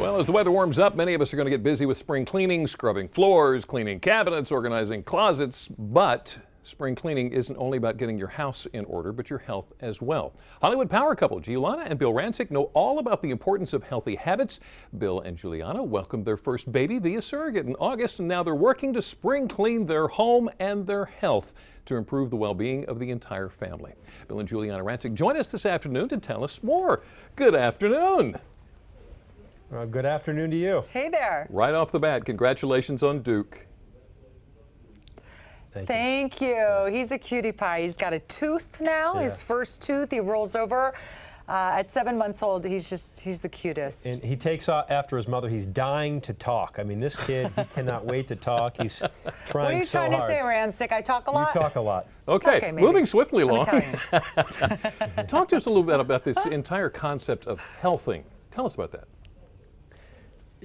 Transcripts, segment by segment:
Well, as the weather warms up, many of us are going to get busy with spring cleaning, scrubbing floors, cleaning cabinets, organizing closets. But spring cleaning isn't only about getting your house in order, but your health as well. Hollywood power couple Giuliana and Bill Rancic know all about the importance of healthy habits. Bill and Giuliana welcomed their first baby via surrogate in August, and now they're working to spring clean their home and their health to improve the well-being of the entire family. Bill and Giuliana Rancic join us this afternoon to tell us more. Good afternoon. Well, good afternoon to you. Hey there. Right off the bat, congratulations on Duke. Thank you. He's a cutie pie. He's got a tooth now, his first tooth. He rolls over. At 7 months old, he's the cutest. And he takes off after his mother. He's dying to talk. I mean, this kid, he cannot wait to talk. He's trying so hard. What are you trying to say, Rancic? I talk a lot? You talk a lot. Okay, moving swiftly along. I'm Talk to us a little bit about this entire concept of healthing. Tell us about that.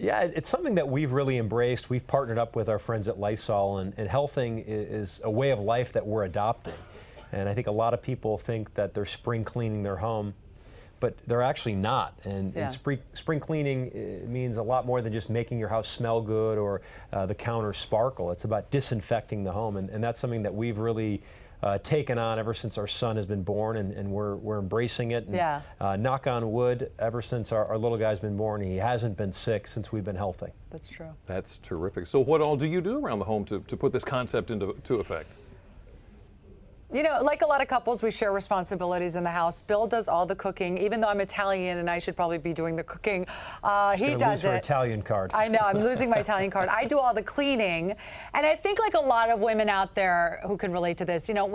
Yeah, it's something that we've really embraced. We've partnered up with our friends at Lysol, and healthing is a way of life that we're adopting. And I think a lot of people think that they're spring cleaning their home, but they're actually not. And spring cleaning means a lot more than just making your house smell good or the counter sparkle. It's about disinfecting the home, and that's something that we've really taken on ever since our son has been born, and we're embracing it. And, knock on wood, ever since our little guy's been born, he hasn't been sick since we've been healthy. That's true. That's terrific. So what all do you do around the home to put this concept into effect? You know, like a lot of couples, we share responsibilities in the house. Bill does all the cooking, even though I'm Italian and I should probably be doing the cooking. He does lose her Italian card. I know, I'm losing my Italian card. I do all the cleaning, and I think like a lot of women out there who can relate to this. You know,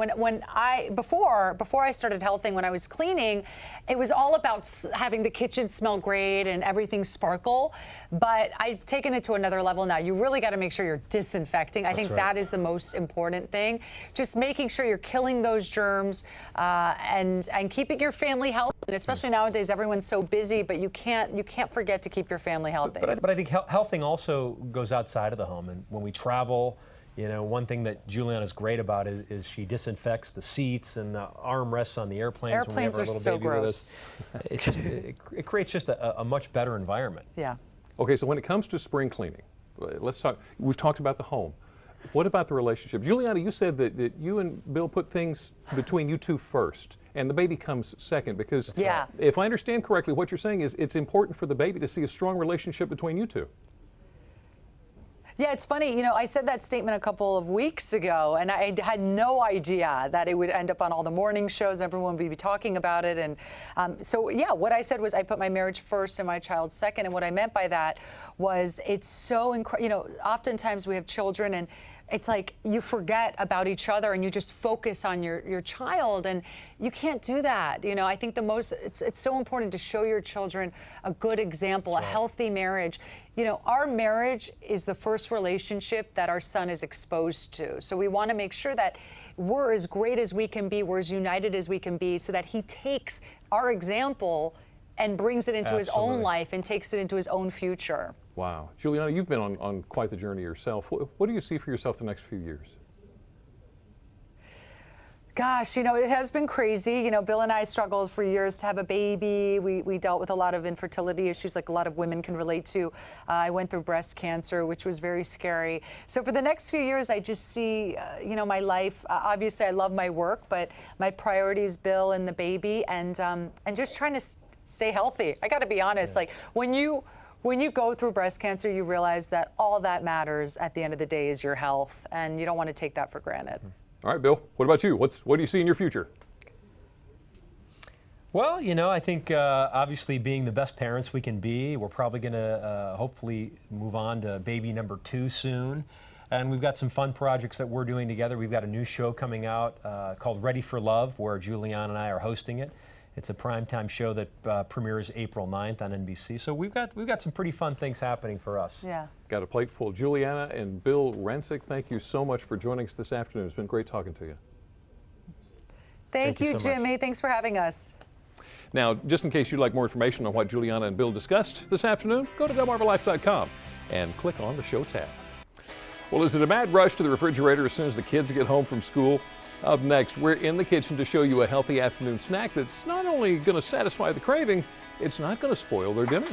before I started healthing, when I was cleaning, it was all about having the kitchen smell great and everything sparkle. But I've taken it to another level now. You really got to make sure you're disinfecting. I think that is the most important thing. Just making sure you're killing those germs and keeping your family healthy. And especially nowadays, everyone's so busy, but you can't forget to keep your family healthy. But I think healthing also goes outside of the home. And when we travel, you know, one thing that Giuliana is great about is she disinfects the seats and the armrests on the airplanes. Airplanes are so gross. It's just, it creates just a much better environment. Yeah. Okay, so when it comes to spring cleaning, let's talk. We've talked about the home. What about the relationship? Giuliana, you said that you and Bill put things between you two first, and the baby comes second, because if I understand correctly, what you're saying is it's important for the baby to see a strong relationship between you two. Yeah, it's funny. You know, I said that statement a couple of weeks ago, and I had no idea that it would end up on all the morning shows. Everyone would be talking about it. And so, yeah, what I said was I put my marriage first and my child second. And what I meant by that was it's so incredible. You know, oftentimes we have children, and it's like you forget about each other and you just focus on your child, and you can't do that. You know, I think it's so important to show your children a good example, a healthy marriage. You know, our marriage is the first relationship that our son is exposed to. So we want to make sure that we're as great as we can be, we're as united as we can be, so that he takes our example and brings it into his own life and takes it into his own future. Wow. Giuliana, you've been on quite the journey yourself. What do you see for yourself the next few years? Gosh, you know, it has been crazy. You know, Bill and I struggled for years to have a baby. We dealt with a lot of infertility issues like a lot of women can relate to. I went through breast cancer, which was very scary. So for the next few years, I just see, you know, my life. Obviously, I love my work, but my priority is Bill and the baby, and just trying to stay healthy. I got to be honest. Like when you go through breast cancer, you realize that all that matters at the end of the day is your health, and you don't want to take that for granted. All right, Bill, what about you? What do you see in your future? Well, you know, I think obviously being the best parents we can be, we're probably going to hopefully move on to baby number 2 soon. And we've got some fun projects that we're doing together. We've got a new show coming out called Ready for Love, where Giuliana and I are hosting it. It's a primetime show that premieres April 9th on NBC. So we've got some pretty fun things happening for us. Yeah. Got a plate full. Giuliana and Bill Rancic, thank you so much for joining us this afternoon. It's been great talking to you. Thank you, so Jimmy. Thanks for having us. Now, just in case you'd like more information on what Giuliana and Bill discussed this afternoon, go to delmarvalife.com and click on the show tab. Well, is it a mad rush to the refrigerator as soon as the kids get home from school? Up next, we're in the kitchen to show you a healthy afternoon snack that's not only going to satisfy the craving, it's not going to spoil their dinner.